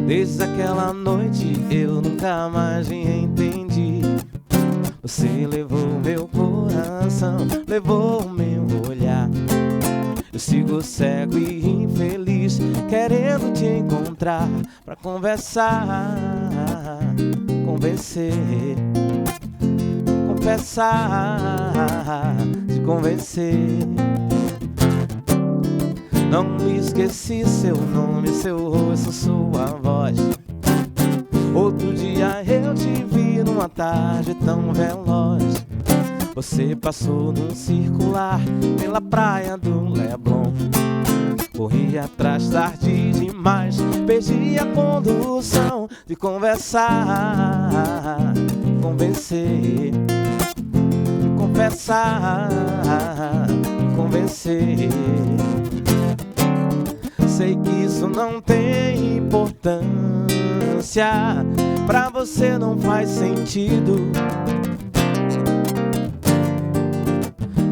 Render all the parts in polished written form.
Desde aquela noite eu nunca mais me entendi. Você levou meu coração, levou o meu olhar. Eu sigo cego e infeliz, querendo te encontrar pra conversar, convencer, confessar, te convencer. Não me esqueci seu nome, seu rosto, sua voz. Outro dia eu te vi numa tarde tão veloz. Você passou num circular pela praia do Leblon. Corri atrás tarde demais, perdi a condução de conversar, convencer, de confessar, convencer. Sei que isso não tem importância, pra você não faz sentido,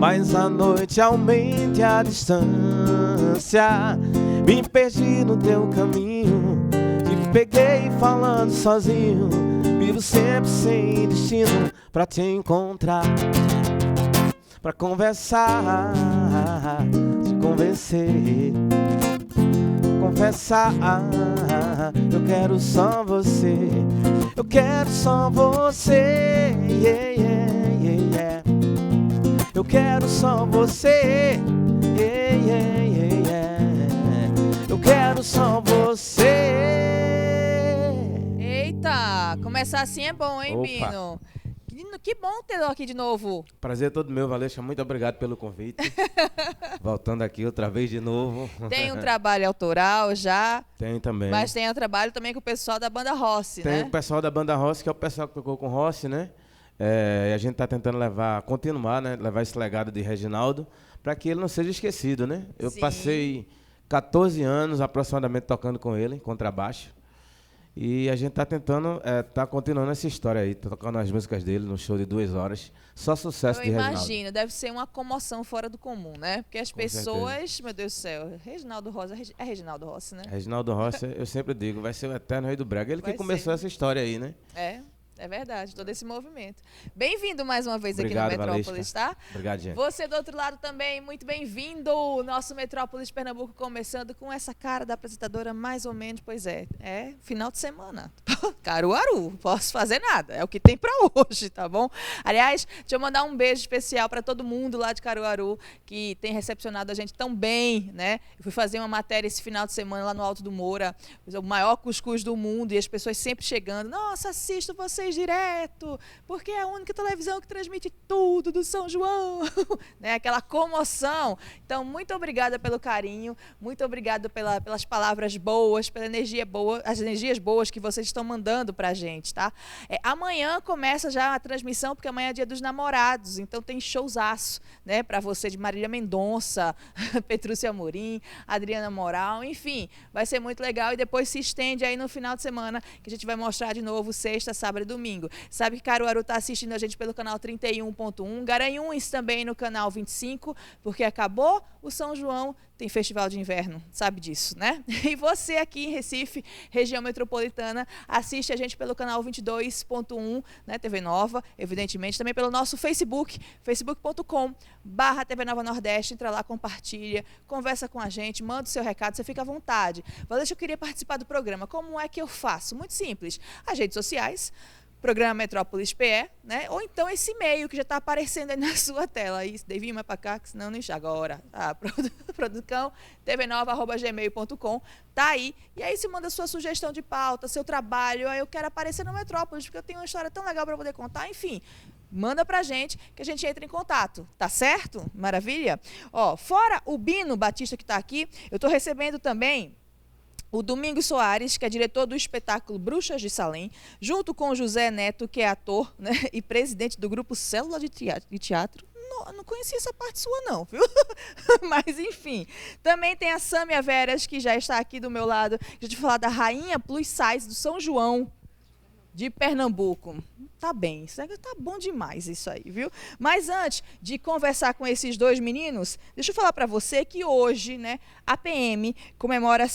mas a noite aumente a distância. Me perdi no teu caminho, te peguei falando sozinho. Vivo sempre sem destino pra te encontrar, pra conversar, te convencer, confessar. Eu quero só você, eu quero só você, yeah, yeah, yeah. Eu quero só você, yeah, yeah, yeah, yeah. Eu quero só você. Eita, começar assim é bom, hein, Opa. Bino? Que bom tê-lo aqui de novo. Prazer todo meu, Valesca, muito obrigado pelo convite. Voltando aqui outra vez de novo. Tem um trabalho autoral já. Tem também. Mas tem um trabalho também com o pessoal da banda Rossi, né? Tem o pessoal da banda Rossi, que é o pessoal que tocou com Rossi, né? E a gente está tentando continuar, né? Levar esse legado de Reginaldo para que ele não seja esquecido, né? Eu Sim. passei 14 anos aproximadamente tocando com ele, contrabaixo. E a gente está tentando, tá continuando essa história aí, tocando as músicas dele no show de 2 horas. Só sucesso de Reginaldo. Eu imagino, deve ser uma comoção fora do comum, né? Porque as Com pessoas, certeza. meu Deus do céu, Reginaldo Rossi, é Reginaldo Rossi, né? Reginaldo Rossi, eu sempre digo, vai ser o eterno rei do brega. Ele Vai que começou ser. essa história aí, né? É verdade, todo esse movimento. Bem-vindo mais uma vez Obrigado, aqui no Metrópolis, Valesca. tá? Obrigado, gente. Você do outro lado também, muito bem-vindo. Nosso Metrópolis Pernambuco começando com essa cara da apresentadora mais ou menos, pois é final de semana. Caruaru, posso fazer nada, é o que tem pra hoje, tá bom? Aliás, deixa eu mandar um beijo especial pra todo mundo lá de Caruaru que tem recepcionado a gente tão bem, né? Eu fui fazer uma matéria esse final de semana lá no Alto do Moura, o maior cuscuz do mundo, e as pessoas sempre chegando, nossa, assisto vocês direto, porque é a única televisão que transmite tudo do São João, né? Aquela comoção. Então, muito obrigada pelo carinho, muito obrigada pelas palavras boas, pela energia boa, as energias boas que vocês estão mandando pra gente, tá? Amanhã começa já a transmissão, porque amanhã é dia dos namorados, então tem showzaço, né? Pra você de Marília Mendonça, Petrúcia Amorim, Adriana Moral, enfim, vai ser muito legal e depois se estende aí no final de semana, que a gente vai mostrar de novo sexta, sábado e domingo. Sabe que Caruaru está assistindo a gente pelo canal 31.1, Garanhuns também no canal 25, porque acabou o São João, tem festival de inverno, sabe disso, né? E você aqui em Recife, região metropolitana, assiste a gente pelo canal 22.1, né, TV Nova, evidentemente, também pelo nosso Facebook, facebook.com/TV Nova Nordeste, entra lá, compartilha, conversa com a gente, manda o seu recado, você fica à vontade. Valesca, eu queria participar do programa, como é que eu faço? Muito simples, as redes sociais, Programa Metrópolis PE, né? Ou então esse e-mail que já está aparecendo aí na sua tela. Isso, Devinho, mais para cá, que senão não enxerga agora. Produção, tvnova@gmail.com, tá aí. E aí você manda sua sugestão de pauta, seu trabalho. Aí eu quero aparecer no Metrópolis, porque eu tenho uma história tão legal para poder contar. Enfim, manda pra gente que a gente entra em contato, tá certo? Maravilha? Ó, fora o Bino Batista que está aqui, eu estou recebendo também o Domingos Soares, que é diretor do espetáculo Bruxas de Salem, junto com o José Neto, que é ator, né, e presidente do grupo Célula de Teatro. Não conhecia essa parte sua não, viu? Mas, enfim. Também tem a Sâmia Veras, que já está aqui do meu lado, que a gente vai falar da rainha plus size do São João. de Pernambuco. Tá bem, isso aí tá bom demais isso aí, viu? Mas antes de conversar com esses dois meninos, deixa eu falar para você que hoje, né, a PM comemora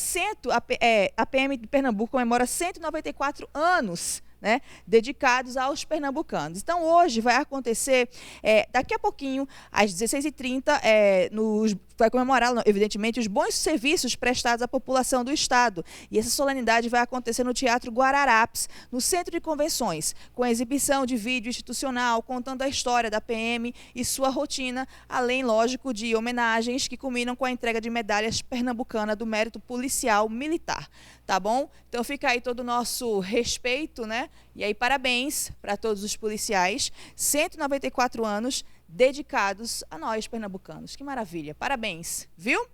a PM de Pernambuco comemora 194 anos, né, dedicados aos pernambucanos. Então, hoje vai acontecer, daqui a pouquinho, às 16h30, vai comemorar, evidentemente, os bons serviços prestados à população do Estado. E essa solenidade vai acontecer no Teatro Guararapes, no Centro de Convenções, com a exibição de vídeo institucional, contando a história da PM e sua rotina, além, lógico, de homenagens que culminam com a entrega de medalhas pernambucana do mérito policial militar. Tá bom? Então fica aí todo o nosso respeito, né? E aí parabéns para todos os policiais, 194 anos dedicados a nós pernambucanos. Que maravilha, parabéns, viu?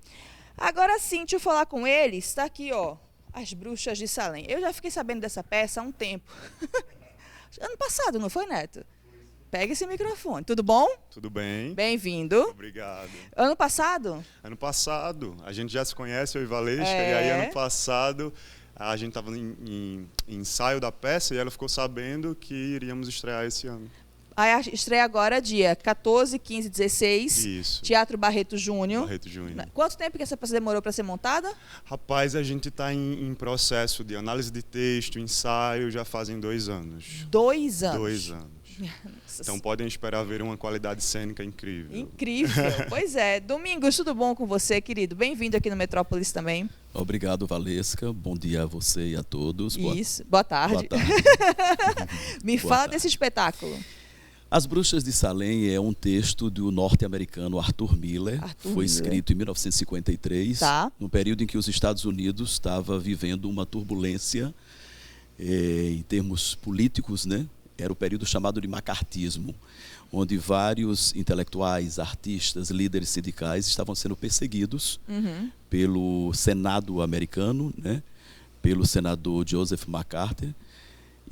Agora sim, deixa eu falar com eles, está aqui, ó, As Bruxas de Salem. Eu já fiquei sabendo dessa peça há um tempo. Ano passado, não foi, Neto? Pega esse microfone. Tudo bom? Tudo bem. Bem-vindo. Obrigado. Ano passado? Ano passado. A gente já se conhece, eu e Valesca. E aí, ano passado, a gente estava em ensaio da peça e ela ficou sabendo que iríamos estrear esse ano. A estreia agora dia 14, 15, 16. Isso. Teatro Barreto Júnior. Barreto Júnior. Quanto tempo que essa peça demorou para ser montada? Rapaz, a gente está em processo de análise de texto, ensaio, já fazem 2 anos. 2 anos? 2 anos. Então podem esperar ver uma qualidade cênica incrível. Incrível, pois é. Domingos, tudo bom com você, querido? Bem-vindo aqui no Metrópolis também. Obrigado, Valesca. Bom dia a você e a todos. Isso, boa tarde. Boa tarde. Me fala desse espetáculo. As Bruxas de Salem é um texto do norte-americano Arthur Miller. Foi escrito em 1953, no período em que os Estados Unidos estava vivendo uma turbulência em termos políticos, né? Era o período chamado de macartismo, onde vários intelectuais, artistas, líderes sindicais estavam sendo perseguidos pelo Senado americano, né? Pelo senador Joseph MacArthur.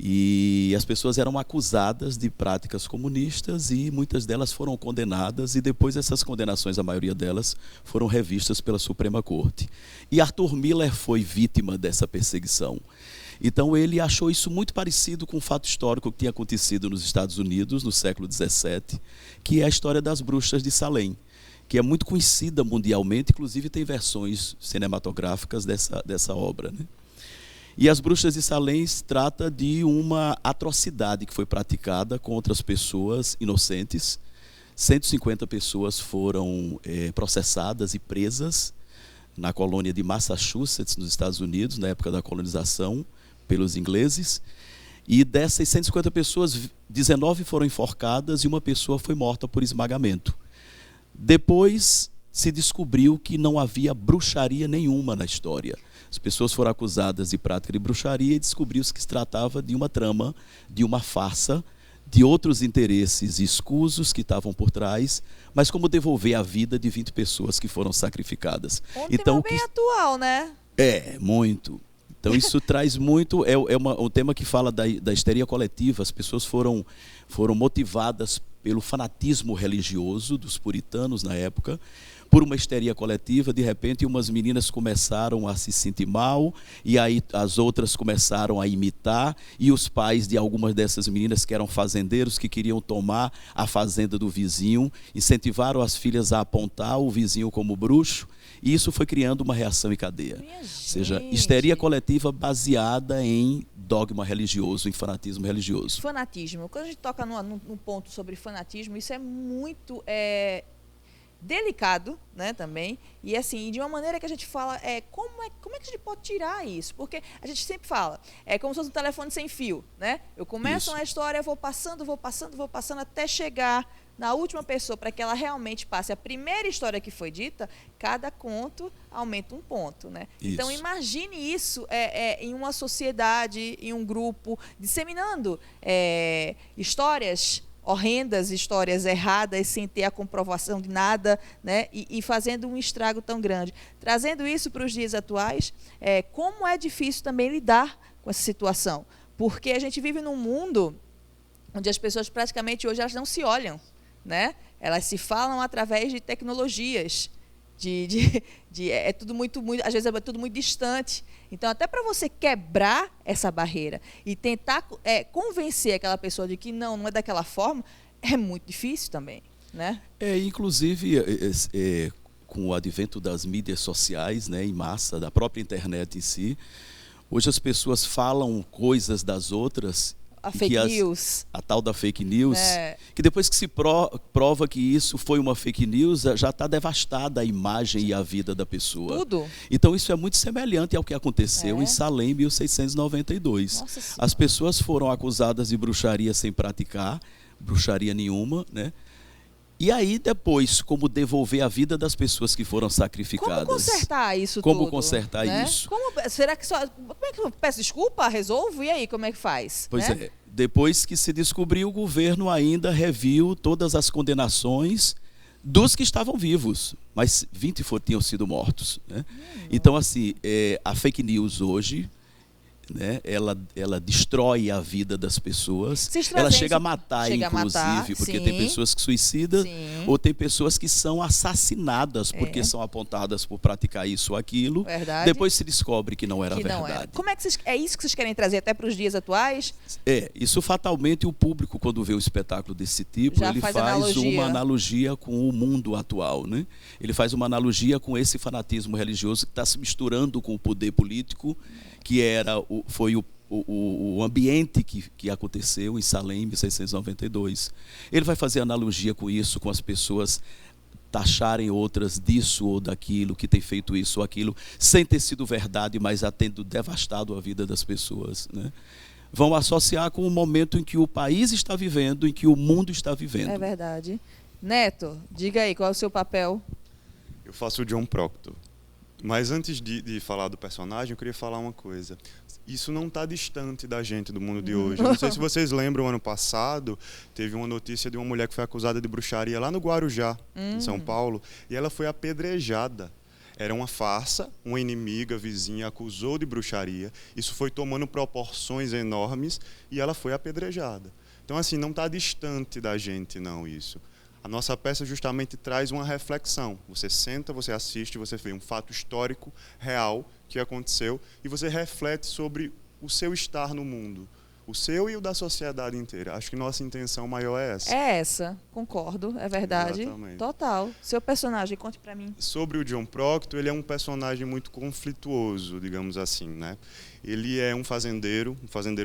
E as pessoas eram acusadas de práticas comunistas e muitas delas foram condenadas, e depois essas condenações, a maioria delas, foram revistas pela Suprema Corte. E Arthur Miller foi vítima dessa perseguição. Então ele achou isso muito parecido com um fato histórico que tinha acontecido nos Estados Unidos no século XVII, que é a história das Bruxas de Salem, que é muito conhecida mundialmente, inclusive tem versões cinematográficas dessa obra, né? E As Bruxas de Salem trata de uma atrocidade que foi praticada contra as pessoas inocentes. 150 pessoas foram processadas e presas na colônia de Massachusetts, nos Estados Unidos, na época da colonização, pelos ingleses. E dessas 150 pessoas, 19 foram enforcadas e uma pessoa foi morta por esmagamento. Depois se descobriu que não havia bruxaria nenhuma na história. As pessoas foram acusadas de prática de bruxaria e descobriu-se que se tratava de uma trama, de uma farsa, de outros interesses escusos que estavam por trás, mas como devolver a vida de 20 pessoas que foram sacrificadas. Tema bem atual, né? Muito. Então isso traz muito, um tema que fala da histeria coletiva. As pessoas foram motivadas pelo fanatismo religioso dos puritanos na época, por uma histeria coletiva. De repente umas meninas começaram a se sentir mal, e aí as outras começaram a imitar, e os pais de algumas dessas meninas, que eram fazendeiros, que queriam tomar a fazenda do vizinho, incentivaram as filhas a apontar o vizinho como bruxo, e isso foi criando uma reação em cadeia. Ou seja, histeria coletiva baseada em dogma religioso, em fanatismo religioso. Fanatismo. Quando a gente toca num ponto sobre fanatismo, isso é muito delicado, né, também, e assim, de uma maneira que a gente fala, como é que a gente pode tirar isso? Porque a gente sempre fala, é como se fosse um telefone sem fio, né? Eu começo uma história, vou passando até chegar na última pessoa, para que ela realmente passe a primeira história que foi dita. Cada conto aumenta um ponto, né? Isso. Então imagine isso em uma sociedade, em um grupo, disseminando histórias horrendas, histórias erradas, sem ter a comprovação de nada, né? E fazendo um estrago tão grande. Trazendo isso para os dias atuais, como é difícil também lidar com essa situação. Porque a gente vive num mundo onde as pessoas praticamente hoje elas não se olham, né? Elas se falam através de tecnologias, é tudo muito, às vezes é tudo muito distante. Então, até para você quebrar essa barreira e tentar convencer aquela pessoa de que não é daquela forma, é muito difícil também, né? Inclusive, com o advento das mídias sociais, né, em massa, da própria internet em si, hoje as pessoas falam coisas das outras. A fake news. A tal da fake news, que depois que se prova que isso foi uma fake news, já está devastada a imagem e a vida da pessoa. Tudo. Então isso é muito semelhante ao que aconteceu em Salem, em 1692. Nossa Senhora. As pessoas foram acusadas de bruxaria sem praticar, bruxaria nenhuma, né? E aí, depois, como devolver a vida das pessoas que foram sacrificadas? Como consertar isso Como tudo? consertar isso? Será que como é que eu peço desculpa, resolvo? E aí, como é que faz? Pois depois que se descobriu, o governo ainda reviu todas as condenações dos que estavam vivos, mas 20 tinham sido mortos, né? Então, assim, a fake news hoje, né, ela destrói a vida das pessoas, ela chega a matar, inclusive, porque tem pessoas que suicidam, ou tem pessoas que são assassinadas porque são apontadas por praticar isso ou aquilo. Verdade. Depois se descobre que não era verdade. Não era. Como é que é isso que vocês querem trazer até para os dias atuais? Isso fatalmente o público, quando vê um espetáculo desse tipo, já ele faz uma analogia com o mundo atual, né? Ele faz uma analogia com esse fanatismo religioso que está se misturando com o poder político, que foi o ambiente que aconteceu em Salem em 1692. Ele vai fazer analogia com isso, com as pessoas taxarem outras disso ou daquilo, que tem feito isso ou aquilo, sem ter sido verdade, mas tendo devastado a vida das pessoas, né? Vão associar com o momento em que o país está vivendo, em que o mundo está vivendo. É verdade. Neto, diga aí, qual é o seu papel? Eu faço o John Proctor. Mas antes de falar do personagem, eu queria falar uma coisa. Isso não está distante da gente, do mundo de hoje. Não sei se vocês lembram, ano passado, teve uma notícia de uma mulher que foi acusada de bruxaria lá no Guarujá, em São Paulo, e ela foi apedrejada. Era uma farsa, uma inimiga vizinha acusou de bruxaria, isso foi tomando proporções enormes e ela foi apedrejada. Então, assim, não está distante da gente, não, isso. A nossa peça justamente traz uma reflexão. Você senta, você assiste, você vê um fato histórico, real, que aconteceu, e você reflete sobre o seu estar no mundo, o seu e o da sociedade inteira. Acho que nossa intenção maior é essa. É essa, concordo, é verdade. Exatamente. Total. Seu personagem, conte pra mim. Sobre o John Proctor, ele é um personagem muito conflituoso, digamos assim, né? Ele é um fazendeiro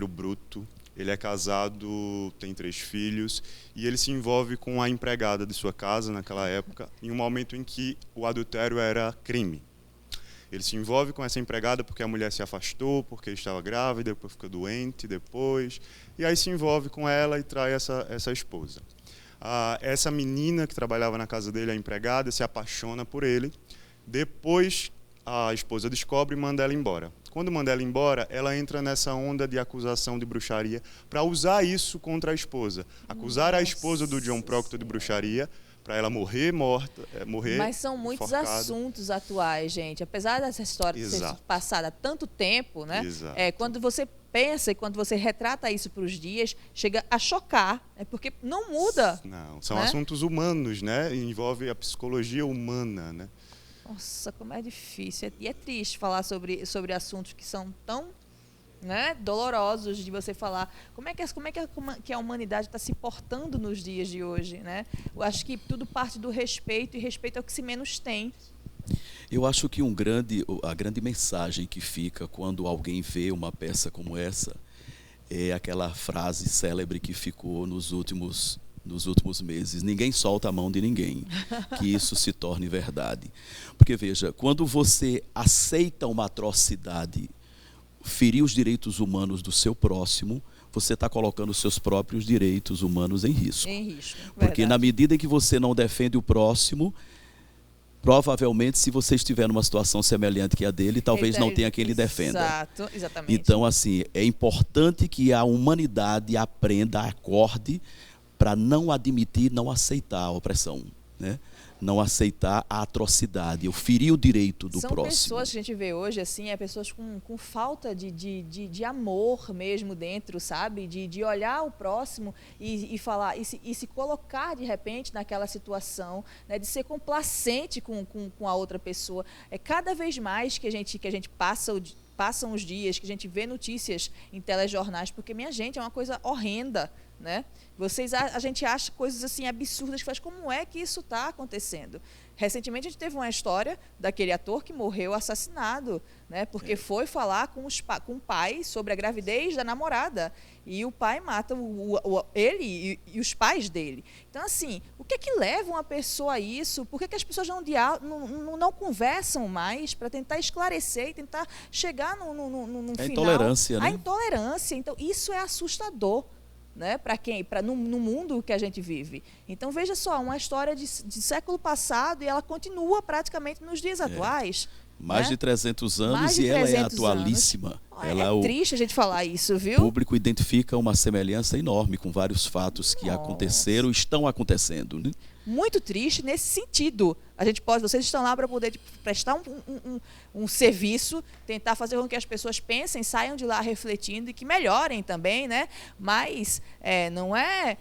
bruto. Ele é casado, tem 3 filhos, e ele se envolve com a empregada de sua casa naquela época, em um momento em que o adultério era crime. Ele se envolve com essa empregada porque a mulher se afastou, porque estava grávida, depois fica doente, e aí se envolve com ela e trai essa esposa. Essa menina que trabalhava na casa dele, a empregada, se apaixona por ele. Depois a esposa descobre e manda ela embora. Quando manda ela embora, ela entra nessa onda de acusação de bruxaria para usar isso contra a esposa. Acusar a esposa do John Proctor de bruxaria para ela morrer morrer. Mas são muitos assuntos atuais, gente. Apesar dessa história ter sido passada há tanto tempo, né? Quando você pensa e quando você retrata isso para os dias, chega a chocar, porque não muda. Não, são assuntos humanos, né? Envolve a psicologia humana, né? Nossa, como é difícil. E é triste falar sobre assuntos que são tão, né, dolorosos de você falar. Como é que a humanidade está se portando nos dias de hoje, né? Eu acho que tudo parte do respeito, e respeito é o que se menos tem. Eu acho que a grande mensagem que fica quando alguém vê uma peça como essa é aquela frase célebre que ficou nos últimos meses: ninguém solta a mão de ninguém, que isso se torne verdade. Porque, veja, quando você aceita uma atrocidade, ferir os direitos humanos do seu próximo, você está colocando os seus próprios direitos humanos em risco. Porque na medida em que você não defende o próximo, provavelmente, se você estiver numa situação semelhante que a dele, talvez não tenha quem lhe defenda. Exato, exatamente. Então, assim, é importante que a humanidade aprenda, acorde, para não admitir, não aceitar a opressão, né? não aceitar a atrocidade, eu ferir o direito do próximo. São pessoas que a gente vê hoje, assim, pessoas com falta de amor mesmo dentro, sabe? De olhar o próximo e falar, e se colocar de repente naquela situação, né? De ser complacente com a outra pessoa. Cada vez mais que a gente passam os dias, que a gente vê notícias em telejornais, porque, minha gente, é uma coisa horrenda, né? A gente acha coisas assim absurdas, faz como é que isso está acontecendo? Recentemente a gente teve uma história daquele ator que morreu assassinado, né? Porque foi falar com o pai sobre a gravidez da namorada e o pai mata ele e os pais dele. Então, assim, o que é que leva uma pessoa a isso? Por que as pessoas não conversam mais para tentar esclarecer e tentar chegar num final? A intolerância, né? A intolerância. Então, isso é assustador. Né? No mundo que a gente vive. Então, veja só, uma história de século passado e ela continua praticamente nos dias atuais. Mais, né? De 300 anos e ela é atualíssima. É triste a gente falar isso, viu? O público identifica uma semelhança enorme com vários fatos que aconteceram e estão acontecendo, né? Muito triste nesse sentido. Vocês estão lá para poder prestar um serviço, tentar fazer com que as pessoas pensem, saiam de lá refletindo e que melhorem também, né? Mas não é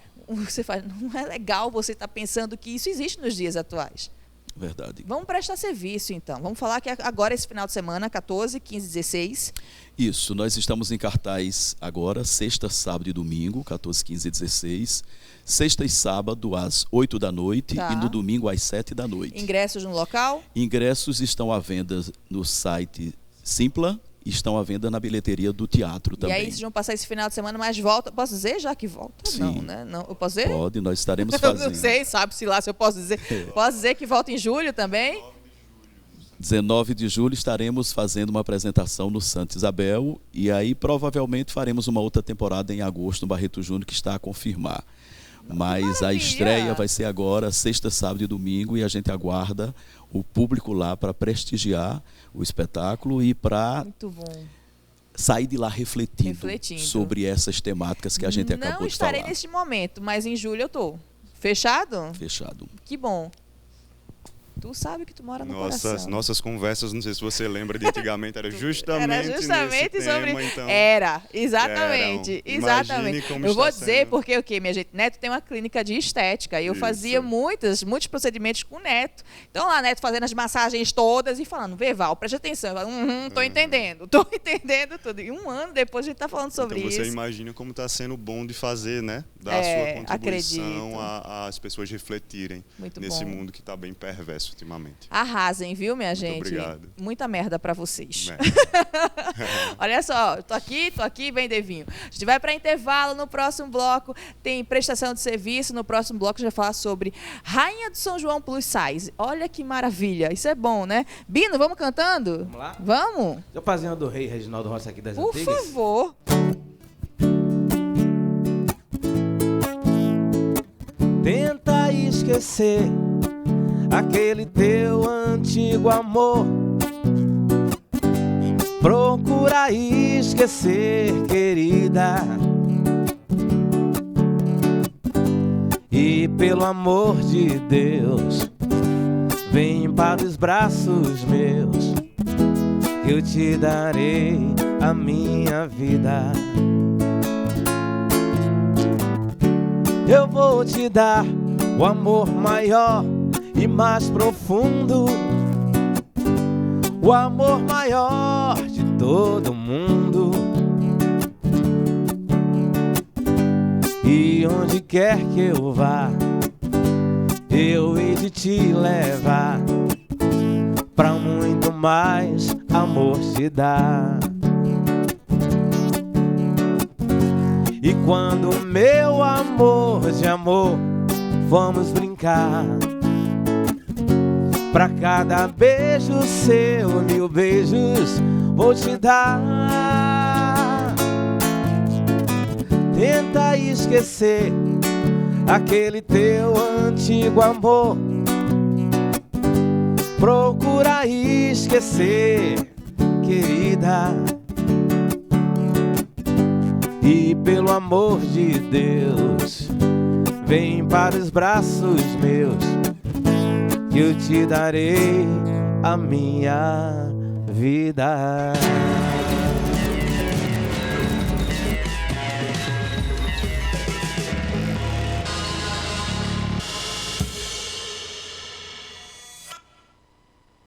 legal você estar pensando que isso existe nos dias atuais. Verdade. Vamos prestar serviço, então. Vamos falar que agora, esse final de semana, 14, 15, 16. Isso, nós estamos em cartaz agora, sexta, sábado e domingo, 14, 15 e 16. Sexta e sábado, às 8 da noite e no domingo, às 7 da noite. Ingressos no local? Ingressos estão à venda no site Simpla e estão à venda na bilheteria do teatro também. E aí vocês vão passar esse final de semana, mas volta. Posso dizer já que volta? Sim. Não, né? Não, eu posso dizer? Pode, nós estaremos fazendo. Não sei, sabe-se lá se eu posso dizer. Posso dizer que volta em julho também? 19 de julho estaremos fazendo uma apresentação no Santa Isabel e aí provavelmente faremos uma outra temporada em agosto no Barreto Júnior, que está a confirmar. Mas maravilha. A estreia vai ser agora, sexta, sábado e domingo, e a gente aguarda o público lá para prestigiar o espetáculo e para sair de lá refletindo sobre essas temáticas que a gente acabou de falar. Não estarei neste momento, mas em julho eu estou. Fechado? Fechado. Que bom. Tu sabe que tu mora no coração. Nossas conversas, não sei se você lembra de antigamente, era justamente sobre tema, então, exatamente. Eu vou dizer porque minha gente, Neto tem uma clínica de estética e eu fazia muitos procedimentos com o Neto. Então lá, Neto fazendo as massagens todas e falando, Val, preste atenção. Eu falo, tô entendendo tudo. E um ano depois a gente tá falando sobre isso. Então você imagina como está sendo bom de fazer, né? Dar a sua contribuição às pessoas refletirem nesse mundo que está bem perverso ultimamente. Arrasem, viu, minha gente? Muito obrigado. Muita merda pra vocês. Olha só, tô aqui, bem Devinho. A gente vai para intervalo. No próximo bloco tem prestação de serviço. No próximo bloco a gente vai falar sobre Rainha do São João Plus Size. Olha que maravilha, isso é bom, né? Bino, vamos cantando? Vamos lá? Vamos? Eu fazendo do rei Reginaldo Rossi aqui das Por Antigas. Por favor. Tenta esquecer aquele teu antigo amor. Procura esquecer, querida. E pelo amor de Deus, vem para os braços meus, que eu te darei a minha vida. Eu vou te dar o amor maior e mais profundo, o amor maior de todo mundo. E onde quer que eu vá, eu hei de te levar pra muito mais amor te dar. E quando meu amor de amor vamos brincar, pra cada beijo seu, 1000 beijos vou te dar. Tenta esquecer aquele teu antigo amor. Procura esquecer, querida. E pelo amor de Deus, vem para os braços meus, que eu te darei a minha vida.